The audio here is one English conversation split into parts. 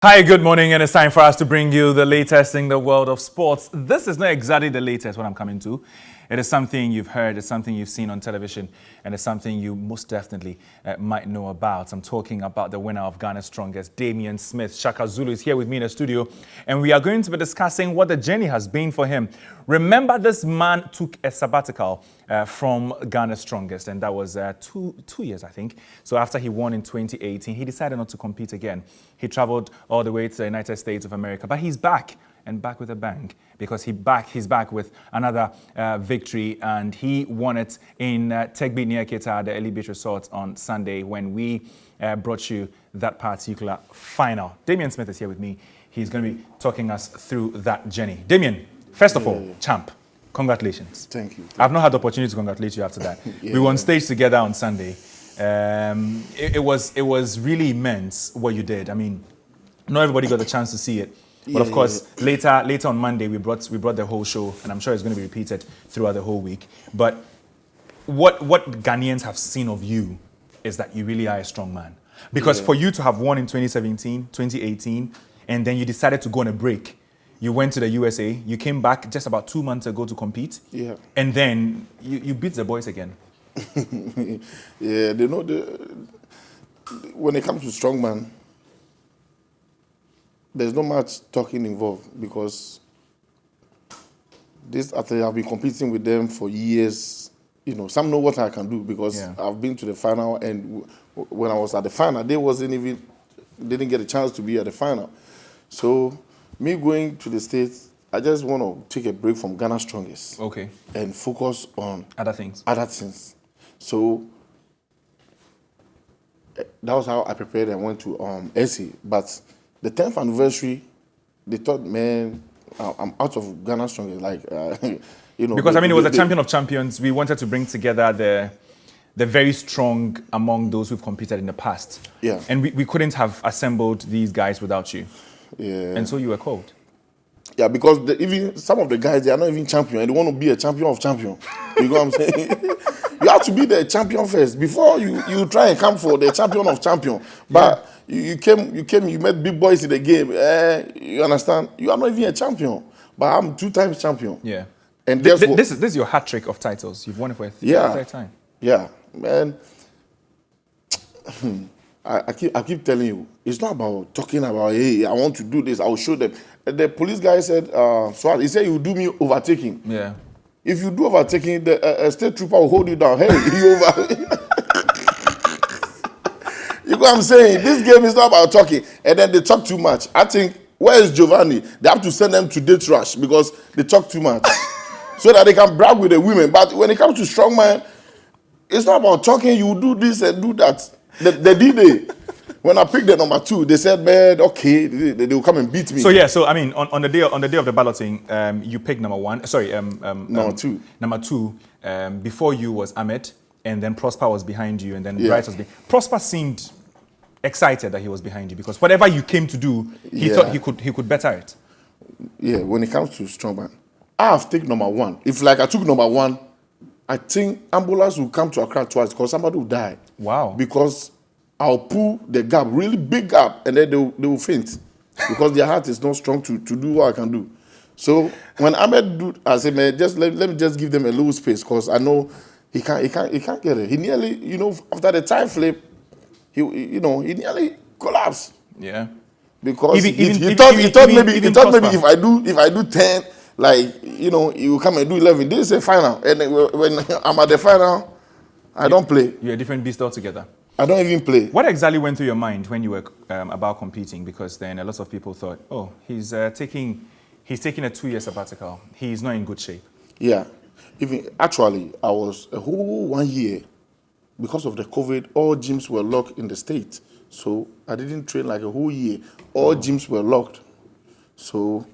Hi, good morning, and it's time for us to bring you the latest in the world of sports. This is not exactly the latest what I'm coming to. It is something you've heard, it's something you've seen on television, and it's something you most definitely might know about. I'm talking about the winner of Ghana's Strongest, Damian Smith. Shaka Zulu is here with me in the studio, and we are going to be discussing what the journey has been for him. Remember, this man took a sabbatical from Ghana's Strongest, and that was two years, I think. So after he won in 2018, he decided not to compete again. He traveled all the way to the United States of America, but he's back, and back with a bang, because he's back with another victory, and he won it in Tegbe near Kita, the Early Beach Resort, on Sunday when we brought you that particular final. Damian Smith is here with me. He's going to be talking us through that journey. Damian, first of all, champ, congratulations. Thank you. I've not had the opportunity to congratulate you after that. We were on stage together on Sunday. It was really immense what you did. I mean, not everybody got the chance to see it. But of course, later on Monday, we brought the whole show, and I'm sure it's going to be repeated throughout the whole week. But what Ghanaians have seen of you is that you really are a strong man. Because for you to have won in 2017, 2018, and then you decided to go on a break, you went to the USA, you came back just about 2 months ago to compete, and then you beat the boys again. They know when it comes to strongman, there's not much talking involved, because this athlete, I've been competing with them for years. You know, some know what I can do, because I've been to the final, and when I was at the final, didn't get a chance to be at the final. So me going to the States, I just want to take a break from Ghana Strongest. Okay. And focus on other things. So that was how I prepared and went to SA. But the 10th anniversary, they thought, man, I'm out of Ghana Strongest. Like, you know. Because, I mean, it was a champion of champions. We wanted to bring together the very strong among those who've competed in the past. Yeah. And we couldn't have assembled these guys without you. Yeah. And so you were called. Yeah, because even some of the guys, they are not even champion, and they want to be a champion of champion. You know what I'm saying? You have to be the champion first before you try and come for the champion of champion. But you met big boys in the game. You understand? You are not even a champion, but I'm 2 times champion. Yeah. And this is your hat trick of titles. You've won it for a third time. Yeah, man. I keep telling you, it's not about talking about, hey, I want to do this, I will show them. The police guy said, he said, you do me overtaking. Yeah. If you do overtaking, the state trooper will hold you down. Hey, you over. You know what I'm saying? This game is not about talking. And then they talk too much. I think, where is Giovanni? They have to send them to date rush because they talk too much. So that they can brag with the women. But when it comes to strongman, it's not about talking. You do this and do that. The D-Day, when I picked the number 2, they said, man, okay, they will come and beat me. So I mean, on the day of the balloting, you picked number 1. Sorry, number 2. Number 2. Before you was Ahmed, and then Prosper was behind you, and then Bright was behind. Prosper seemed excited that he was behind you, because whatever you came to do, he thought he could better it. Yeah, when it comes to strongman, I have taken number 1. If like I took number 1, I think ambulance will come to Accra twice because somebody will die. Wow. Because I'll pull the gap, really big gap, and then they will faint. Because their heart is not strong to do what I can do. So when Ahmed do, I say, man, let me just give them a little space, because I know he can't get it. He nearly, after the time flip, he nearly collapsed. Yeah. Because he thought maybe if I do 10, like, he will come and do 11. This is a final. And when I'm at the final, I don't play. You're a different beast altogether. I don't even play. What exactly went through your mind when you were about competing? Because then a lot of people thought, oh, he's taking a 2-year sabbatical. He's not in good shape. Yeah. Actually, I was a whole 1 year. Because of the COVID, all gyms were locked in the state. So I didn't train like a whole year. All gyms were locked. So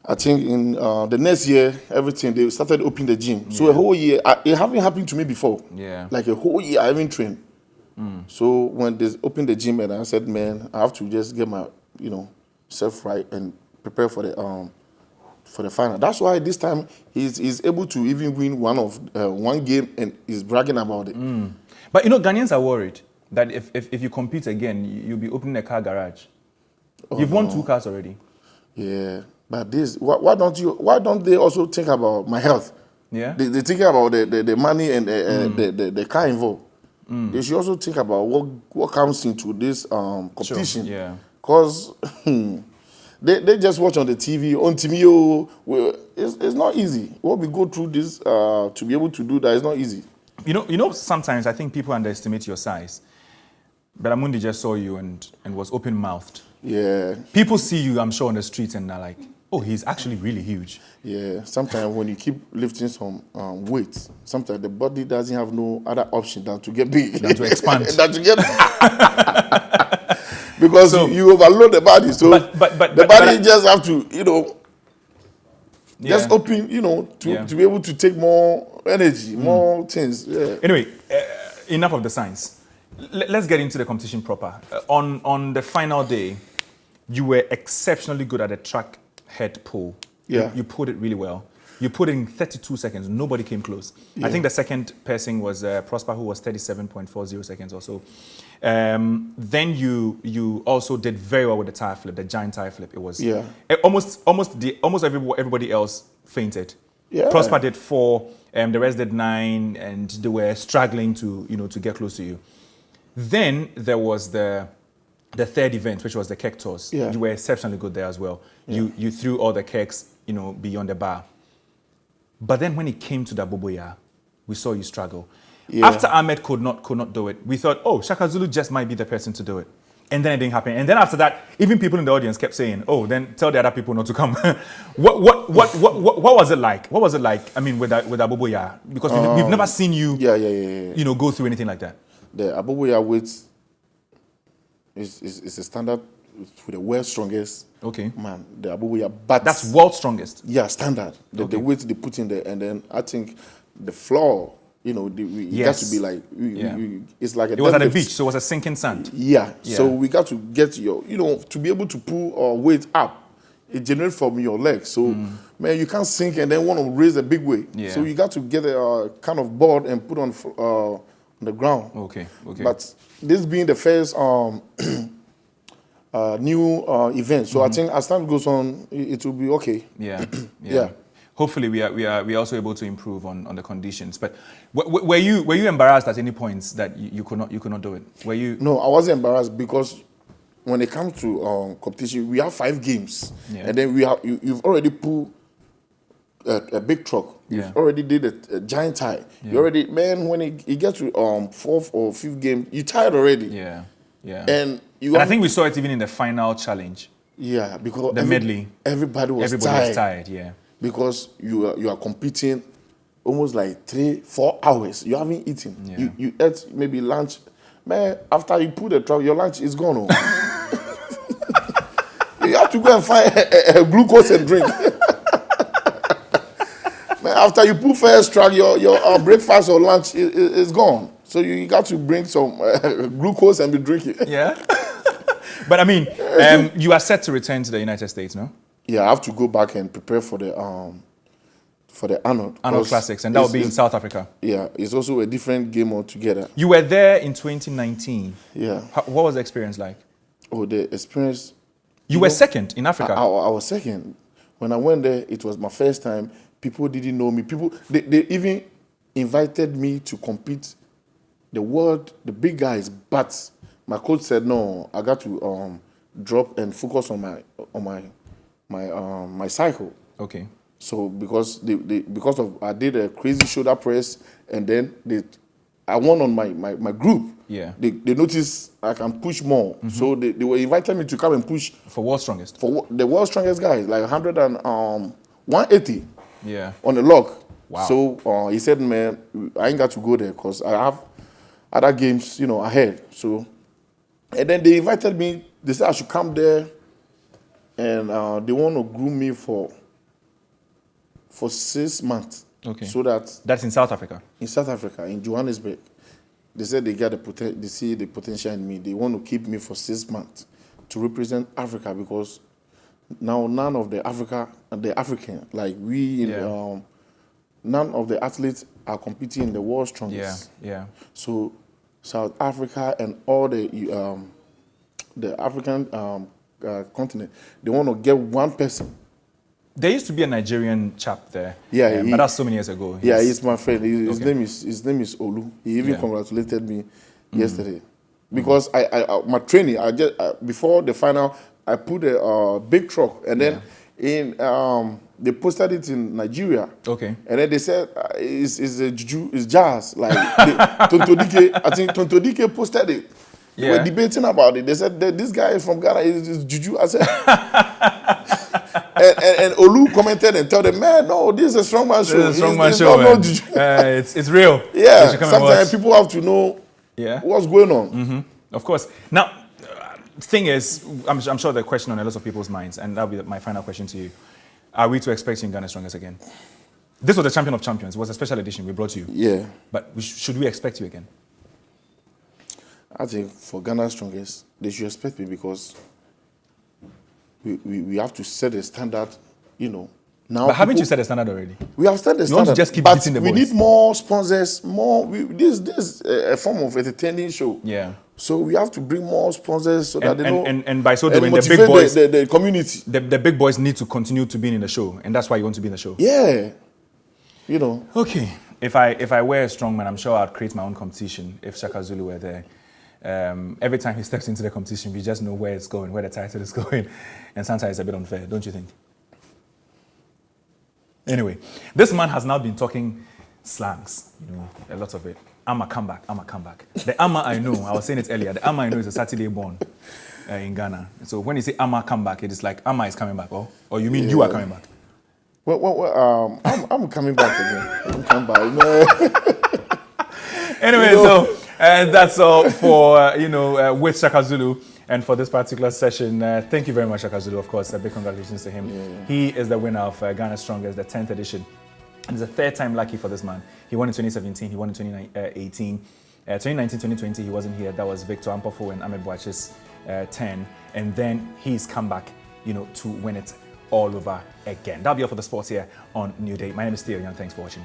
I think in the next year, they started opening the gym. So a whole year, it haven't happened to me before. Yeah. Like a whole year, I haven't trained. So when they opened the gym, and I said, man, I have to just get my, self right and prepare for the final. That's why this time he's able to even win one game, and he's bragging about it. But Ghanaians are worried that if you compete again, you'll be opening a car garage. You've won 2 cars already. Yeah, but this, why don't they also think about my health? Yeah. They think about the money and the car involved. They should also think about what comes into this competition. Sure. Yeah. Because they just watch on the TV, on TV. It's not easy. What we go through this to be able to do that is not easy. You know, sometimes I think people underestimate your size. But Amundi just saw you and was open-mouthed. Yeah. People see you, I'm sure, on the streets and they're like, oh, he's actually really huge. Yeah. Sometimes when you keep lifting some weight, sometimes the body doesn't have no other option than to get big. Than to expand. Than to get because you overload the body. So the body just have to, just open, to be able to take more energy, more things. Yeah. Anyway, enough of the science. Let's get into the competition proper. On the final day, you were exceptionally good at the track head pull. Yeah. You pulled it really well. You put it in 32 seconds. Nobody came close. Yeah. I think the second person was Prosper, who was 37.40 seconds or so. Then you also did very well with the tire flip, the giant tire flip. It was almost everybody else fainted. Yeah. Prosper did 4, the rest did 9, and they were struggling to get close to you. Then there was the third event, which was the keg toss. Yeah. You were exceptionally good there as well. Yeah. You threw all the kegs, beyond the bar. But then when it came to the Boboya, we saw you struggle. Yeah. After Ahmed could not do it, we thought, oh, Shaka Zulu just might be the person to do it. And then it didn't happen. And then after that, even people in the audience kept saying, oh, then tell the other people not to come. What was it like? What was it like, I mean, with Boboya? Because we've never seen you, go through anything like that. The Boboya weight is a standard with the world's strongest. Okay. Man, the Boboya, but that's world's strongest. Yeah, standard. The weight they put in there, and then I think the floor, it got to be like it's like it was at a beach, so it was a sinking sand. Yeah. So we got to get to be able to pull our weight up. It generates from your legs. So man, you can't sink and then want to raise a big weight. Yeah. So you got to get a kind of board and put on the ground. Okay. But this being the first new event, so I think as time goes on, it will be okay. Yeah. Hopefully, we are also able to improve on the conditions. But were you embarrassed at any points that you could not do it? Were you? No, I wasn't embarrassed because when it comes to competition, we have 5 games, and then you've already pulled a big truck. You've already did a giant tie. You already, man, when it gets to 4th or 5th game, you're tired already. Yeah. And I think we saw it even in the final challenge. Yeah, because the medley. Everybody was tired. Yeah. Because you are competing almost like 3-4 hours. You haven't eaten. Yeah. You ate maybe lunch. Man, after you pull the truck, your lunch is gone. You have to go and find a glucose and drink. Man, after you pull first truck, your breakfast or lunch is gone. So you got to bring some glucose and be drinking. Yeah. But I mean, you are set to return to the United States, no? Yeah, I have to go back and prepare for the Arnold Classics, and that will be in South Africa. Yeah, it's also a different game altogether. You were there in 2019. Yeah. What was the experience like? Oh, the experience. You were second in Africa. I was second. When I went there, it was my first time. People didn't know me. They even invited me to compete the big guys, but my coach said no. I got to drop and focus on my cycle. Okay. So because I did a crazy shoulder press, and then I won on my group. Yeah. They noticed I can push more, so they were inviting me to come and push for world's strongest. For the world's strongest guys, like 180. Yeah. On the log. Wow. So he said, man, I ain't got to go there because I have other games, ahead. So, and then they invited me. They said I should come there, and they want to groom me for 6 months. Okay. So that's in South Africa. In South Africa, in Johannesburg, they said they see the potential in me. They want to keep me for 6 months to represent Africa, because now none of the African like we none of the athletes are competing in the world's strongest. Yeah. So South Africa and all the African continent. They want to get one person. There used to be a Nigerian chap there. Yeah, but that's so many years ago. He's my friend. His Okay. name is Olu. He even congratulated me yesterday because I my training. I just before the final, I put a big truck, and then they posted it in Nigeria. Okay. And then they said it's a juju, it's jazz. Like Tontodike, I think Tontodike posted it. They were debating about it. They said that this guy is from Ghana, is juju. I said, and Olu commented and told them, man, no, this is a strongman show. This is a strongman it's show. not no juju. It's real. Yeah, sometimes people have to know what's going on. Mm-hmm. Of course. Now, thing is, I'm sure the question on a lot of people's minds, and that'll be my final question to you. Are we to expect you in Ghana Strongest again? This was the champion of champions. It was a special edition we brought you. Yeah. But should we expect you again? I think for Ghana Strongest, they should expect me because we have to set a standard, Now, but haven't you set a standard already? We have set a standard. You want to just keep but beating the we boys. need more sponsors, this is a form of entertaining show. Yeah. So we have to bring more sponsors so that they know. And by so doing, the motivate big boys, the community. The big boys need to continue to be in the show, and that's why you want to be in the show. Yeah. Okay. If I were a strongman, I'm sure I'd create my own competition if Shaka Zulu were there. Every time he steps into the competition, we just know where it's going, where the title is going, and sometimes it's a bit unfair, don't you think? Anyway, this man has now been talking slangs, a lot of it. I'm a comeback. The Ama I know, I was saying it earlier, the Ama I know is a Saturday born in Ghana. So when you say Ama comeback, it is like Ama is coming back, or you mean you are coming back? Well, I'm coming back again. I'm coming back. Anyway, so that's all for, with Shaka Zulu. And for this particular session, thank you very much, Shaka Zulu. Of course, a big congratulations to him. Yeah. He is the winner of Ghana Strongest, the 10th edition. And it's the third time lucky for this man. He won in 2017, he won in 2018. 2019, 2020, he wasn't here. That was Victor Ampofo and Ahmed Boache's 10. And then he's come back, to win it all over again. That'll be all for the sports here on New Day. My name is Theo Young. Thanks for watching.